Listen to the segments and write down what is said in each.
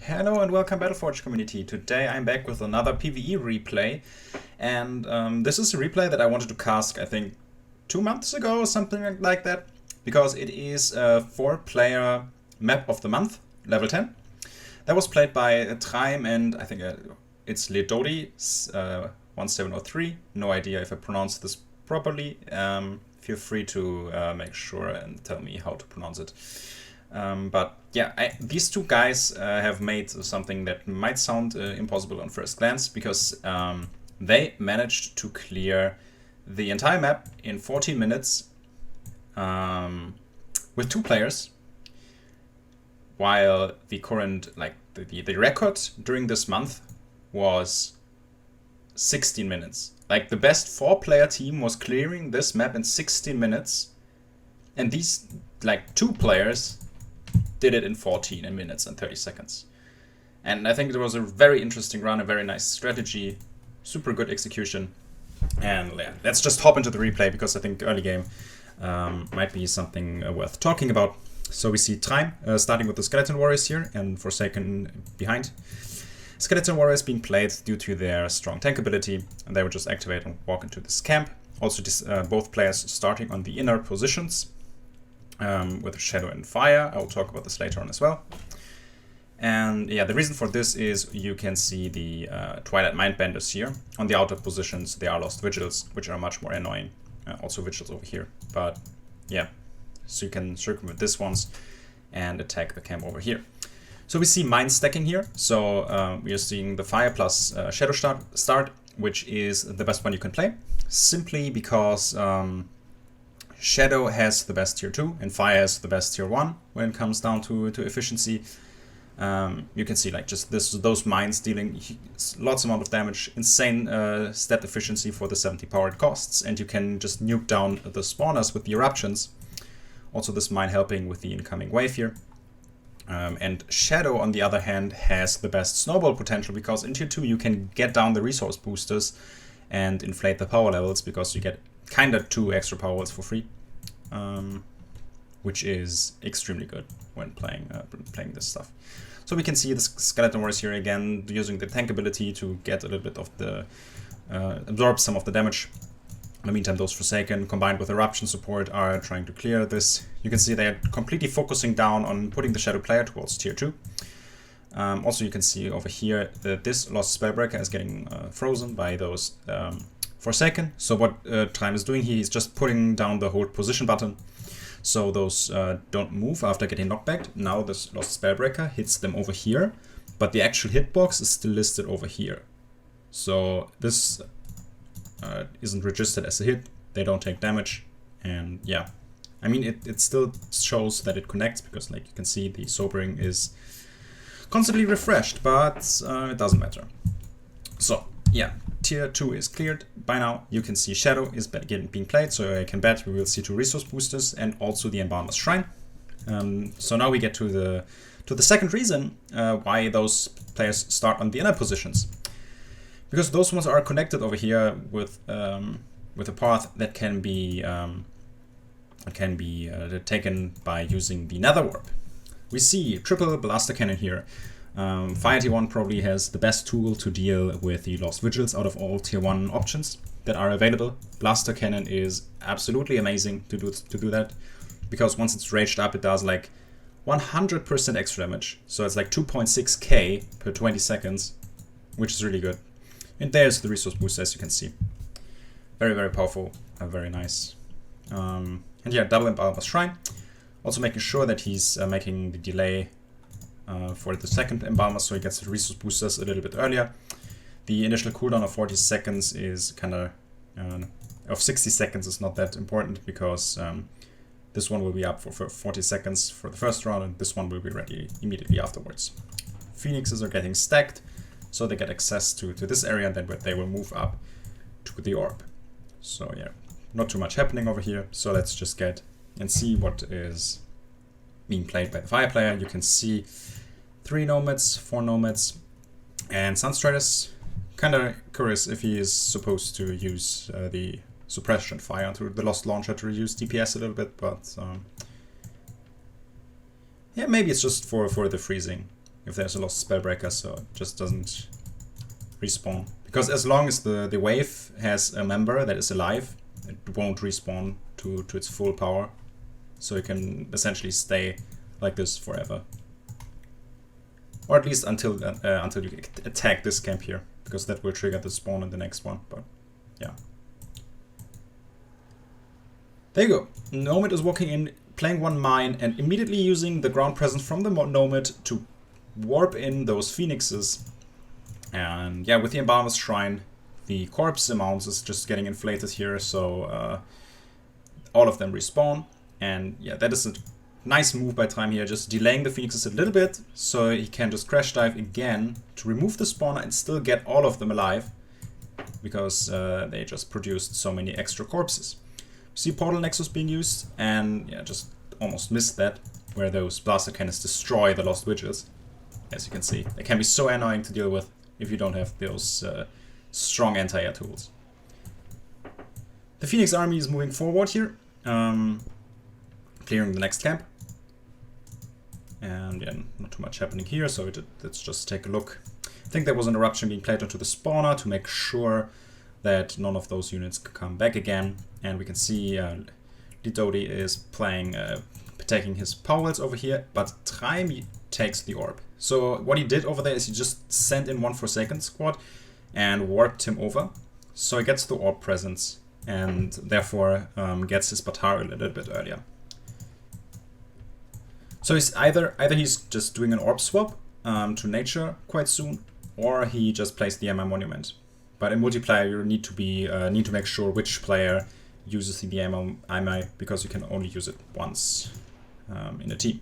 Hello and welcome Battleforge community. Today I'm back with another PvE replay, and this is a replay that I wanted to cast I think 2 months ago or something like that, because it is a 4-player map of the month, level 10. That was played by Treim and I think it's led0de1703. No idea if I pronounced this properly. Feel free to make sure and tell me how to pronounce it. But yeah, these two guys have made something that might sound impossible on first glance, because they managed to clear the entire map in 14 minutes with 2 players, while the current, the record during this month was 16 minutes. Like, the best 4-player team was clearing this map in 16 minutes, and these 2 players did it in 14 minutes and 30 seconds. And I think it was a very interesting run, a very nice strategy, super good execution. And yeah, let's just hop into the replay, because I think early game might be something worth talking about. So we see Treim starting with the Skeleton Warriors here, and Forsaken behind. Skeleton Warriors being played due to their strong tank ability, and they would just activate and walk into this camp. Also, both players starting on the inner positions with Shadow and Fire. I will talk about this later on as well. And yeah, the reason for this is you can see the Twilight Mindbenders here. On the outer positions, they are Lost Vigils, which are much more annoying. Also Vigils over here. But yeah, so you can circumvent this ones and attack the camp over here. So we see Mind stacking here. So we are seeing the Fire plus Shadow start, which is the best one you can play. Simply because Shadow has the best tier 2 and Fire has the best tier 1 when it comes down to efficiency. You can see just those mines dealing lots amount of damage, insane stat efficiency for the 70 power it costs, and you can just nuke down the spawners with the eruptions. Also this mine helping with the incoming wave here. And Shadow, on the other hand, has the best snowball potential, because in tier 2 you can get down the resource boosters and inflate the power levels, because you get kinda 2 extra power levels for free, which is extremely good when playing this stuff. So we can see the Skeleton Warriors here again using the tank ability to get a little bit of the absorb some of the damage. In the meantime, those Forsaken combined with Eruption support are trying to clear this. You can see they are completely focusing down on putting the Shadow player towards tier 2. Also, you can see over here that this Lost Spellbreaker is getting frozen by those Forsaken. So what Treim is doing here, he's just putting down the hold position button, so those don't move after getting knockback. Now this Lost Spellbreaker hits them over here, but the actual hitbox is still listed over here. So this isn't registered as a hit, they don't take damage, and yeah. I mean, it still shows that it connects, because you can see the sobering is constantly refreshed, but it doesn't matter. So yeah, tier 2 is cleared. By now you can see Shadow is being played, so I can bet we will see 2 resource boosters and also the Embalmer's Shrine. So now we get to the second reason why those players start on the inner positions, because those ones are connected over here with a path that can be taken by using the Nether Warp. We see triple Blaster Cannon here. Fire tier 1 probably has the best tool to deal with the Lost Vigils out of all tier 1 options that are available. Blaster Cannon is absolutely amazing to do that, because once it's raged up, it does 100% extra damage. So it's 2.6k per 20 seconds, which is really good. And there's the resource boost, as you can see. Very, very powerful, very nice. And yeah, double Embalmer's Shrine. Also making sure that he's making the delay for the second Embalmer, so he gets the resource boosters a little bit earlier. The initial cooldown of 40 seconds is of 60 seconds is not that important, because this one will be up for 40 seconds for the first round, and this one will be ready immediately afterwards. Phoenixes are getting stacked, so they get access to this area, and then they will move up to the orb. So yeah, not too much happening over here, so let's just get and see what is being played by the Fire player. You can see 3 Nomads, 4 Nomads, and Sunstriders. Kinda curious if he is supposed to use the Suppression Fire through the Lost Launcher to reduce DPS a little bit, but yeah, maybe it's just for the freezing. if there's a lost spellbreaker, so it just doesn't respawn. Because as long as the wave has a member that is alive, it won't respawn to its full power. So it can essentially stay like this forever. Or at least until you attack this camp here, because that will trigger the spawn in the next one, but yeah. There you go. Nomad is walking in, playing one mine, and immediately using the ground presence from the Nomad to warp in those phoenixes. And yeah, with the Embalmer's Shrine, the corpse amounts is just getting inflated here, so all of them respawn. And yeah, that is a nice move by Treim here, just delaying the phoenixes a little bit, so he can just crash dive again to remove the spawner and still get all of them alive, because they just produced so many extra corpses. You see Portal Nexus being used, and yeah, just almost missed that, where those blaster cannons destroy the Lost Witches. As you can see, they can be so annoying to deal with if you don't have those strong anti-air tools. The Phoenix army is moving forward here, clearing the next camp. And yeah, not too much happening here, so let's just take a look. I think there was an eruption being played onto the spawner to make sure that none of those units could come back again. And we can see led0de is playing, taking his powers over here, but Treim takes the orb. So what he did over there is he just sent in one Forsaken squad and warped him over. So he gets the orb presence and therefore gets his Batari a little bit earlier. So he's either he's just doing an orb swap to nature quite soon, or he just plays the MI monument. But in multiplayer, you need to make sure which player uses the MI, because you can only use it once in a team.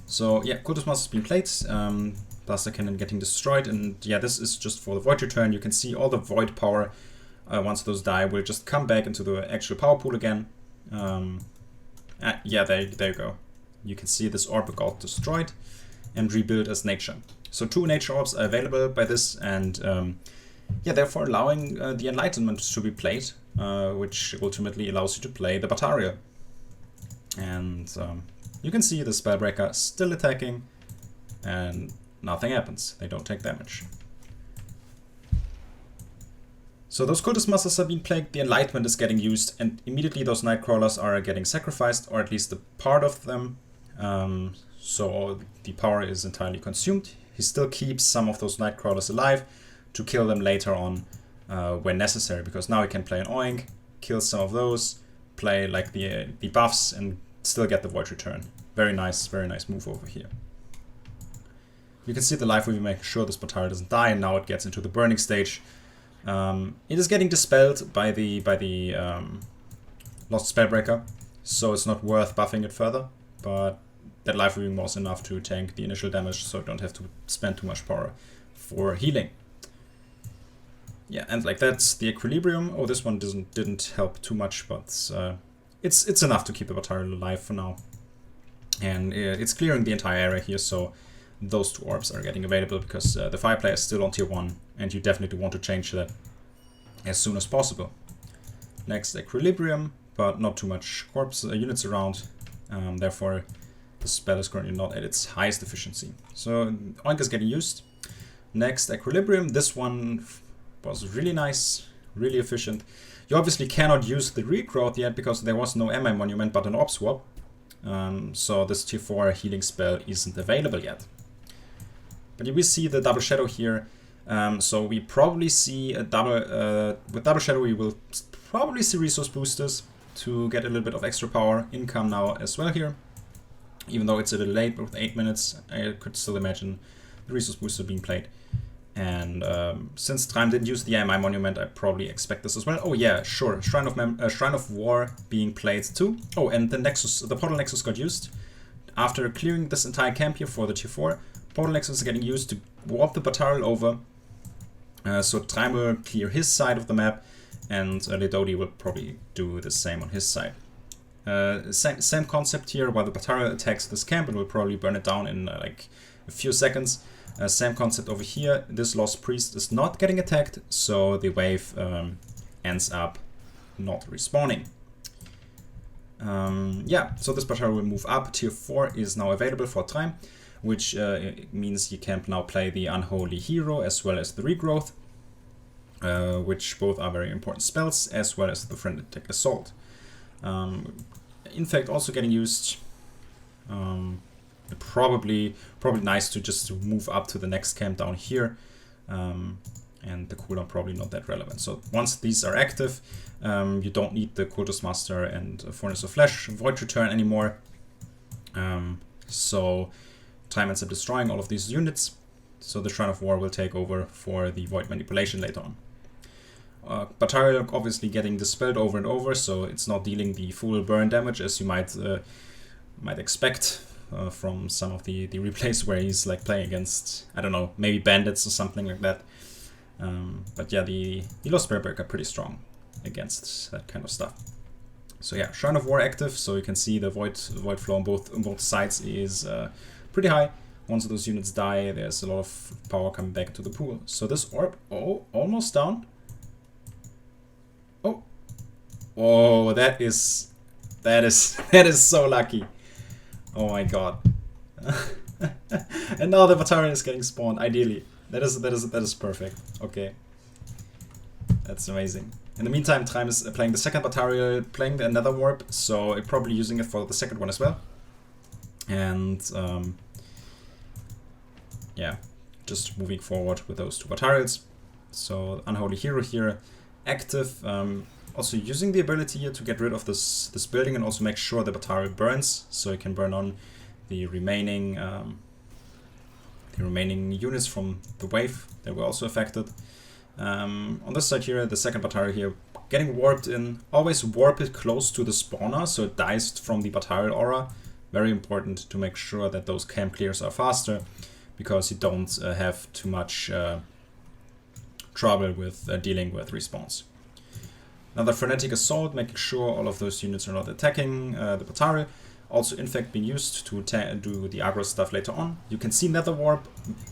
So yeah, Cultist Master has been played, Blaster Cannon getting destroyed, and yeah, this is just for the Void return. You can see all the Void power, once those die, will just come back into the actual power pool again. Yeah, there you go. You can see this orb got destroyed and rebuilt as nature. So 2 nature orbs are available by this, and yeah, therefore allowing the Enlightenment to be played, which ultimately allows you to play the Bataria. And you can see the Spellbreaker still attacking, and nothing happens. They don't take damage. So those Cultist Masters have been plagued, the Enlightenment is getting used, and immediately those Nightcrawlers are getting sacrificed, or at least a part of them. So the power is entirely consumed. He still keeps some of those Nightcrawlers alive to kill them later on when necessary, because now he can play an Oink, kill some of those, play like the buffs, and still get the Void return. Very nice move over here. You can see the life weaving making sure this Batari doesn't die, and now it gets into the burning stage. It is getting dispelled by the Lost Spellbreaker, so it's not worth buffing it further, but that life weaving was enough to tank the initial damage, so you don't have to spend too much power for healing. Yeah, and like that's the Equilibrium. Oh, this one didn't help too much, but it's enough to keep the Batari alive for now. And it's clearing the entire area here, so those 2 orbs are getting available, because the Fire player is still on tier 1, and you definitely want to change that as soon as possible. Next, Equilibrium, but not too much corpse units around, therefore the spell is currently not at its highest efficiency. So Oink is getting used. Next, Equilibrium. This one was really nice, really efficient. You obviously cannot use the regrowth yet, because there was no MI monument but an orb swap. So this tier 4 healing spell isn't available yet. But we see the double shadow here, so we probably see a double, with double shadow we will probably see resource boosters to get a little bit of extra power income now as well here. Even though it's a little late, but with 8 minutes, I could still imagine the resource booster being played. And since Treim didn't use the MI monument, I probably expect this as well. Oh yeah, sure, Shrine of War being played too. Oh, and the Portal Nexus got used. After clearing this entire camp here for the tier 4, Portal Nexus is getting used to warp the Bataril over. So Treim will clear his side of the map, and led0de will probably do the same on his side. Same concept here. While the Bataril attacks this camp, it will probably burn it down in like a few seconds. Same concept over here. This Lost Priest is not getting attacked, so the wave ends up not respawning. Yeah, so this Bataril will move up. Tier 4 is now available for Treim. which means you can now play the Unholy Hero as well as the Regrowth, which both are very important spells, as well as the Frenetic Assault. In fact, also getting used. Probably nice to just move up to the next camp down here, and the cooldown probably not that relevant. So once these are active, you don't need the Cultist Master and Furnace of Flesh, Void Return anymore. So Treim ends up destroying all of these units. So the Shrine of War will take over for the Void Manipulation later on. Batarial obviously getting dispelled over and over, so it's not dealing the full burn damage as you might expect from some of the replays where he's like playing against, I don't know, maybe bandits or something like that. But yeah, the Lost Spellbreaker are pretty strong against that kind of stuff. So yeah, Shrine of War active, so you can see the void flow on both sides is pretty high. Once those units die, there's a lot of power coming back to the pool. So this orb, almost down. Oh, that is so lucky. Oh my god. And now the Batarian is getting spawned, ideally. That is perfect. Okay. That's amazing. In the meantime, Treim is playing the second Batarian, playing the Nether Warp, so probably using it for the second one as well. And yeah, just moving forward with those two Batarials. So Unholy Hero here, active. Also using the ability here to get rid of this building and also make sure the Batarial burns, so you can burn on the remaining units from the wave that were also affected. On this side here, the second Batarial here getting warped in. Always warp it close to the spawner so it dies from the Batarial aura. Very important to make sure that those camp clears are faster, because you don't have too much trouble with dealing with respawns. Another Frenetic Assault, making sure all of those units are not attacking the Batarial. Also, in fact, being used to do the aggro stuff later on. You can see Nether Warp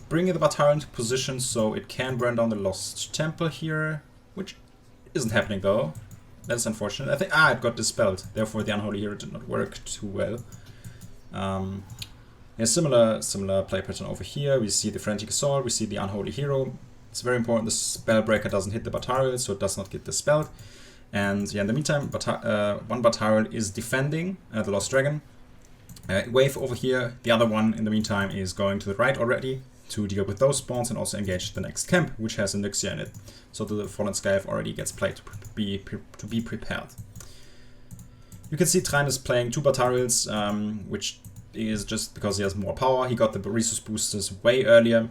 bringing the Batarial into position so it can burn down the Lost Temple here, which isn't happening though. That's unfortunate. I think it got dispelled. Therefore, the Unholy Hero did not work too well. Yeah, similar play pattern over here. We see the Frenetic Assault. We see the Unholy Hero. It's very important the Spellbreaker doesn't hit the Batarial, so it does not get dispelled. And yeah, in the meantime, one Batarial is defending the Lost Dragon. Wave over here. The other one, in the meantime, is going to the right already to deal with those spawns and also engage the next camp, which has a Nyxia in it. So the Fallen Skyf already gets played to be prepared. You can see Treim is playing two Batarials, which is just because he has more power. He got the resource boosters way earlier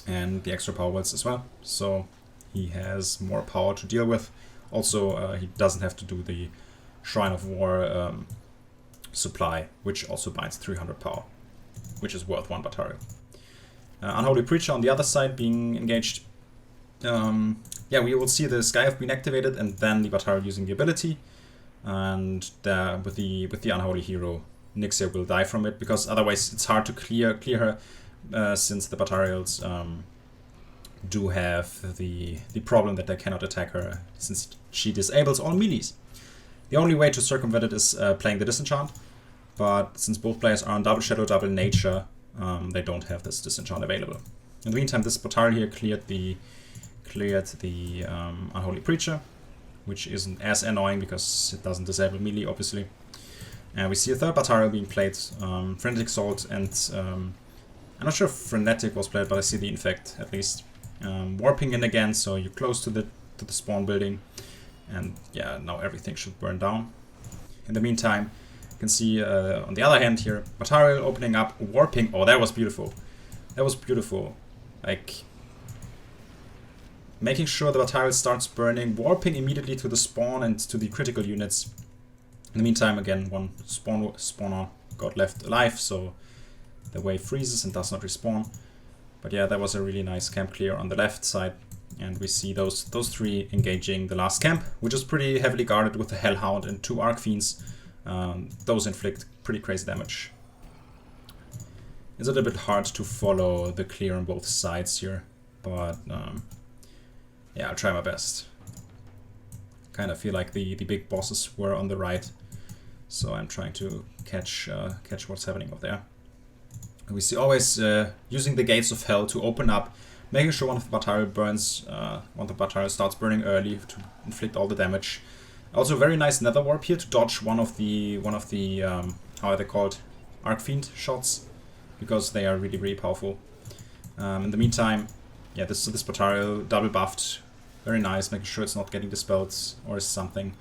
and the extra power wells as well. So he has more power to deal with. Also, he doesn't have to do the Shrine of War supply, which also binds 300 power, which is worth one Batarial. Unholy Preacher on the other side being engaged. Yeah, we will see the Skyf being activated and then the Batarial using the ability. And with the Unholy Hero, Nyxia will die from it, because otherwise it's hard to clear her, since the Batarials do have the problem that they cannot attack her, since she disables all melees. The only way to circumvent it is playing the Disenchant, but since both players are on double Shadow, double Nature, they don't have this Disenchant available. In the meantime, this Batarial here cleared the Unholy Preacher, which isn't as annoying because it doesn't disable melee, obviously. And we see a third Batarial being played, Frenetic Assault, and I'm not sure if Frenetic was played, but I see the Infect at least. Warping in again, so you're close to the spawn building, and yeah, now everything should burn down. In the meantime, you can see on the other hand here, Batarial opening up, warping. Oh, that was beautiful. That was beautiful. Like, making sure the Batarial starts burning, warping immediately to the spawn and to the critical units. In the meantime, again, one spawner got left alive, so the wave freezes and does not respawn. But yeah, that was a really nice camp clear on the left side. And we see those three engaging the last camp, which is pretty heavily guarded with the Hellhound and two Archfiends. Those inflict pretty crazy damage. It's a little bit hard to follow the clear on both sides here, but yeah, I'll try my best. Kind of feel like the big bosses were on the right, so I'm trying to catch what's happening over there. We see always using the gates of hell to open up, making sure one of the Batarial burns, one of the Batarial starts burning early to inflict all the damage. Also very nice Nether Warp here to dodge one of the how are they called, Arcfiend shots, because they are really powerful. In the meantime, yeah, this Batarial double buffed, very nice, making sure it's not getting dispelled or something.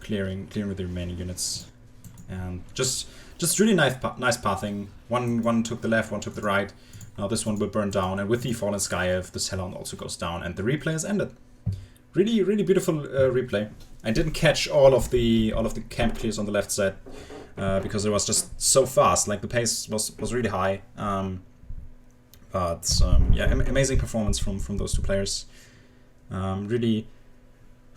Clearing with the remaining units, and just really nice pathing. One took the left, one took the right. Now this one will burn down, and with the Fallen Sky Elf, this Hellhound also goes down, and the replay is ended. Really beautiful replay. I didn't catch all of the camp clears on the left side because it was just so fast. Like the pace was really high. Yeah, amazing performance from those two players.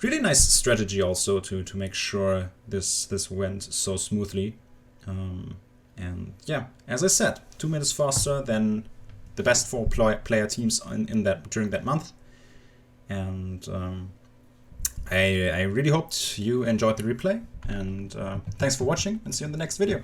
Really nice strategy also to make sure this went so smoothly. And yeah, as I said, 2 minutes faster than the best 4 player teams during that month. And I really hoped you enjoyed the replay, and thanks for watching, and see you in the next video.